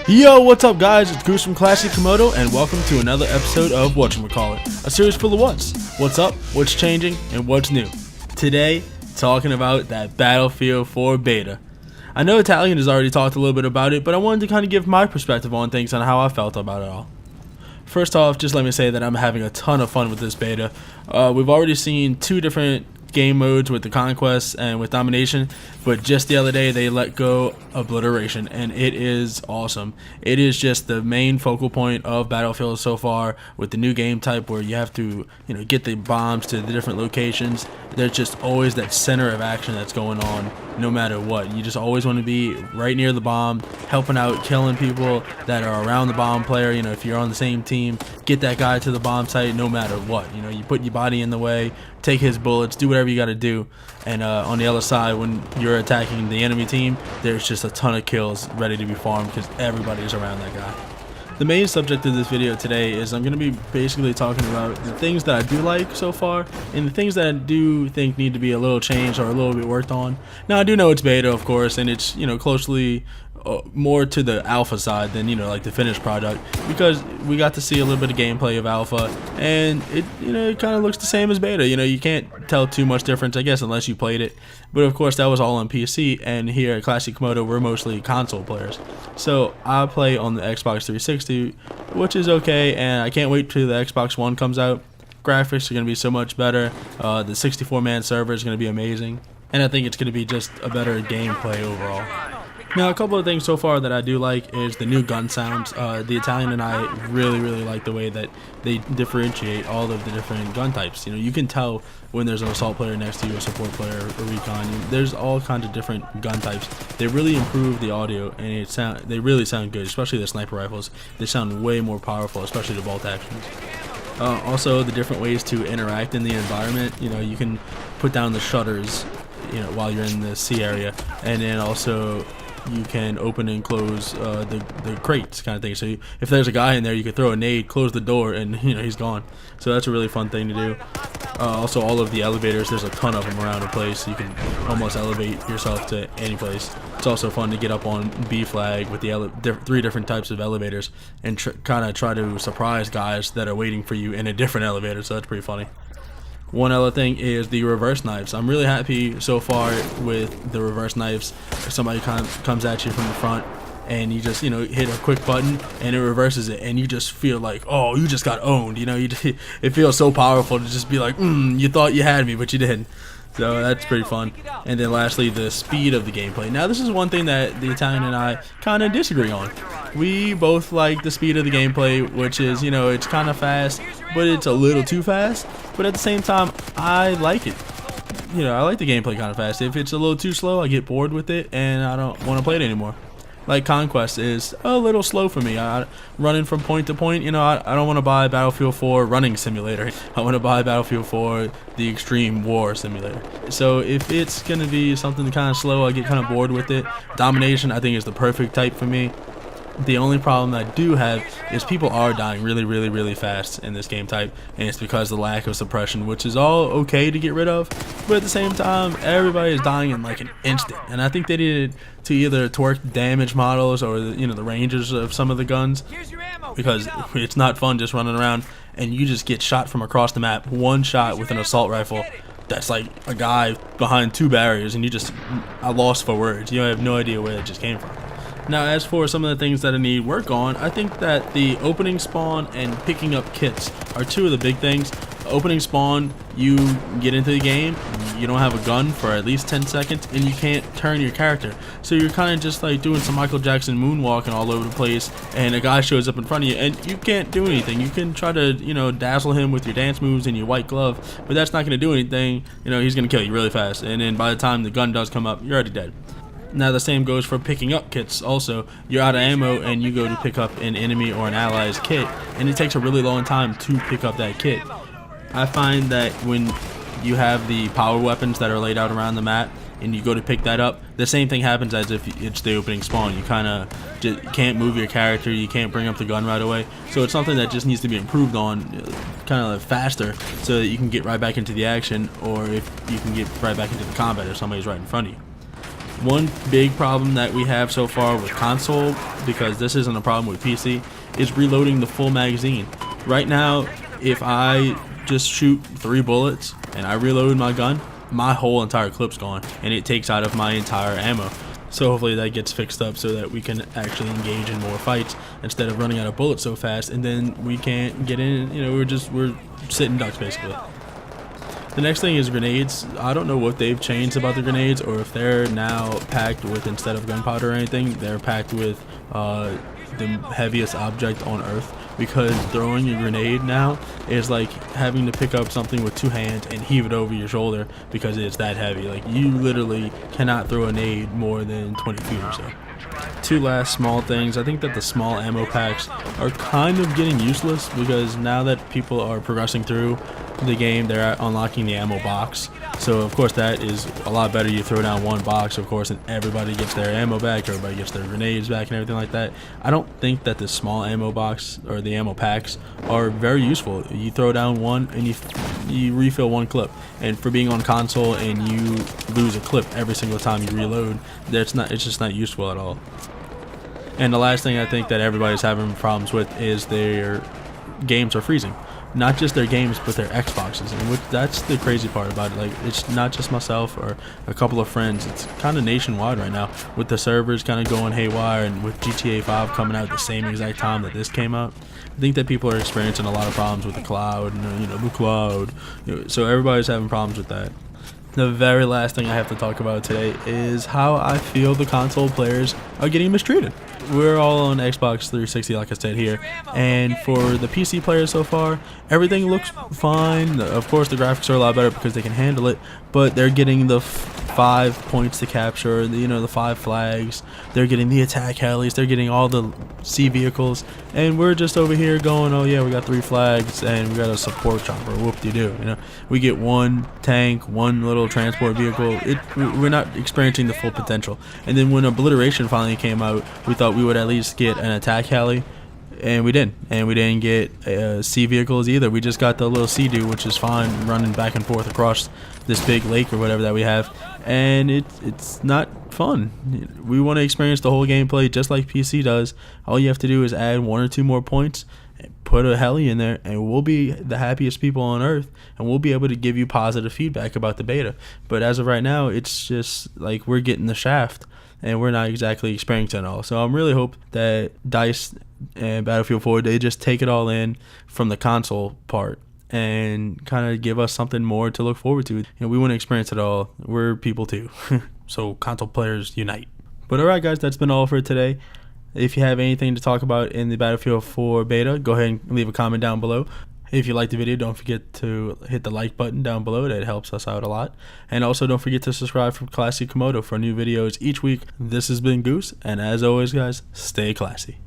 Yo, what's up guys, it's Goose from Classic Komodo and welcome to another episode of Whatchamacallit, a series full of what's up, what's changing, and what's new. Today, talking about that Battlefield 4 beta. I know Italian has already talked a little bit about it, but I wanted to kind of give my perspective on things and how I felt about it all. First off, just let me say that I'm having a ton of fun with this beta. We've already seen two different game modes with the Conquest and with Domination, but just the other day they let go Obliteration, and it is awesome. It is just the main focal point of Battlefield so far with the new game type where you have to, get the bombs to the different locations. There's just always that center of action that's going on no matter what. You just always want to be right near the bomb, helping out, killing people that are around the bomb player. If you're on the same team, get that guy to the bomb site no matter what. You put your body in the way, take his bullets, do whatever you got to do. And on the other side, when you're attacking the enemy team, there's just a ton of kills ready to be farmed because everybody's around that guy. The main subject of this video today is I'm going to be basically talking about the things that I do like so far and the things that I do think need to be a little changed or a little bit worked on. Now I do know it's beta, of course, and it's closely more to the alpha side than like the finished product, because we got to see a little bit of gameplay of alpha and it it kind of looks the same as beta. You can't tell too much difference, I guess, unless you played it, but of course that was all on PC, and here at Classic Komodo we're mostly console players, so I play on the Xbox 360, which is okay, and I can't wait till the Xbox One comes out. Graphics are going to be so much better, the 64-man server is going to be amazing, and I think it's going to be just a better gameplay overall. Now, a couple of things so far that I do like is the new gun sounds. The Italian and I really like the way that they differentiate all of the different gun types. You can tell when there's an assault player next to you, a support player, a recon. There's all kinds of different gun types. They really improve the audio, and they really sound good, especially the sniper rifles. They sound way more powerful, especially the bolt actions. Also, the different ways to interact in the environment. You can put down the shutters, while you're in the C area, and then also you can open and close the crates kind of thing. So if there's a guy in there, you can throw a nade, close the door, and he's gone. So that's a really fun thing to do. Also, all of the elevators, there's a ton of them around the place, so you can almost elevate yourself to any place. It's also fun to get up on B flag with the three different types of elevators and kind of try to surprise guys that are waiting for you in a different elevator, so that's pretty funny. One other thing is the reverse knives. I'm really happy so far with the reverse knives. If somebody comes at you from the front and you just hit a quick button and it reverses it, and you just feel like, oh, you just got owned. It feels so powerful to just be like, you thought you had me but you didn't. So that's pretty fun. And then lastly, the speed of the gameplay. Now this is one thing that the Italian and I kind of disagree on. We both like the speed of the gameplay, which is, it's kind of fast, but it's a little too fast. But at the same time, I like it. I like the gameplay kind of fast. If it's a little too slow, I get bored with it and I don't want to play it anymore. Like Conquest is a little slow for me. Running from point to point, I don't want to buy Battlefield 4 running simulator. I want to buy Battlefield 4 the extreme war simulator. So if it's going to be something kind of slow, I get kind of bored with it. Domination, I think, is the perfect type for me. The only problem I do have is people are dying really fast in this game type, and it's because of the lack of suppression, which is all okay to get rid of, but at the same time everybody is dying in like an instant, and I think they needed to either twerk damage models or the ranges of some of the guns, because it's not fun just running around and you just get shot from across the map, one shot with an assault rifle that's like a guy behind two barriers, and I lost for words. I have no idea where it just came from. Now, as for some of the things that I need work on, I think that the opening spawn and picking up kits are two of the big things. Opening spawn, you get into the game, you don't have a gun for at least 10 seconds, and you can't turn your character. So you're kind of just like doing some Michael Jackson moonwalking all over the place, and a guy shows up in front of you, and you can't do anything. You can try to, dazzle him with your dance moves and your white glove, but that's not going to do anything. He's going to kill you really fast, and then by the time the gun does come up, you're already dead. Now the same goes for picking up kits also. You're out of ammo and you go to pick up an enemy or an ally's kit, and it takes a really long time to pick up that kit. I find that when you have the power weapons that are laid out around the map and you go to pick that up, the same thing happens as if it's the opening spawn. You kind of just can't move your character, you can't bring up the gun right away. So it's something that just needs to be improved on kind of faster so that you can get right back into the action, or if you can get right back into the combat if somebody's right in front of you. One big problem that we have so far with console, because this isn't a problem with PC, is reloading the full magazine. Right now, if I just shoot 3 bullets and I reload my gun, my whole entire clip's gone, and it takes out of my entire ammo. So hopefully that gets fixed up so that we can actually engage in more fights instead of running out of bullets so fast, and then we can't get in. We're sitting ducks basically. The next thing is grenades. I don't know what they've changed about the grenades, or if they're now packed with, instead of gunpowder or anything, they're packed with the heaviest object on Earth, because throwing a grenade now is like having to pick up something with 2 hands and heave it over your shoulder because it's that heavy. Like, you literally cannot throw a nade more than 20 feet or so. 2 last small things. I think that the small ammo packs are kind of getting useless, because now that people are progressing through the game, they're unlocking the ammo box. So of course that is a lot better. You throw down 1 box, of course, and everybody gets their ammo back, everybody gets their grenades back and everything like that. I don't think that the small ammo box or the ammo packs are very useful. You throw down 1 and you refill 1 clip, and for being on console and you lose a clip every single time you reload, it's just not useful at all. And the last thing I think that everybody's having problems with is their games are freezing. Not just their games, but their Xboxes, and that's the crazy part about it. Like, it's not just myself or a couple of friends. It's kind of nationwide right now, with the servers kind of going haywire, and with GTA 5 coming out at the same exact time that this came out. I think that people are experiencing a lot of problems with the cloud, and the cloud. So everybody's having problems with that. The very last thing I have to talk about today is how I feel the console players are getting mistreated. We're all on Xbox 360, like I said here, and for the PC players so far, everything looks fine. Of course, the graphics are a lot better because they can handle it, but they're getting the 5 points to capture, the 5 flags. They're getting the attack helis. They're getting all the sea vehicles, and we're just over here going, oh yeah, we got 3 flags and we got a support chopper. Whoop-de-doo. We get 1 tank, 1 little transport vehicle. We're not experiencing the full potential. And then when Obliteration finally came out, we thought we would at least get an attack heli, and we didn't. And we didn't get sea vehicles either. We just got the little Sea-Doo, which is fine, running back and forth across this big lake or whatever that we have, and it's not fun. We want to experience the whole gameplay just like PC does. All you have to do is add 1 or 2 more points, put a heli in there, and we'll be the happiest people on Earth, and we'll be able to give you positive feedback about the beta. But as of right now, it's just like we're getting the shaft, and we're not exactly experiencing it all. So I'm really hope that DICE and Battlefield 4, they just take it all in from the console part and kind of give us something more to look forward to. We want to experience it all. We're people too. So console players unite. But alright guys, that's been all for today. If you have anything to talk about in the Battlefield 4 beta, go ahead and leave a comment down below. If you liked the video, don't forget to hit the like button down below. That helps us out a lot. And also don't forget to subscribe for Classy Komodo for new videos each week. This has been Goose, and as always guys, stay classy.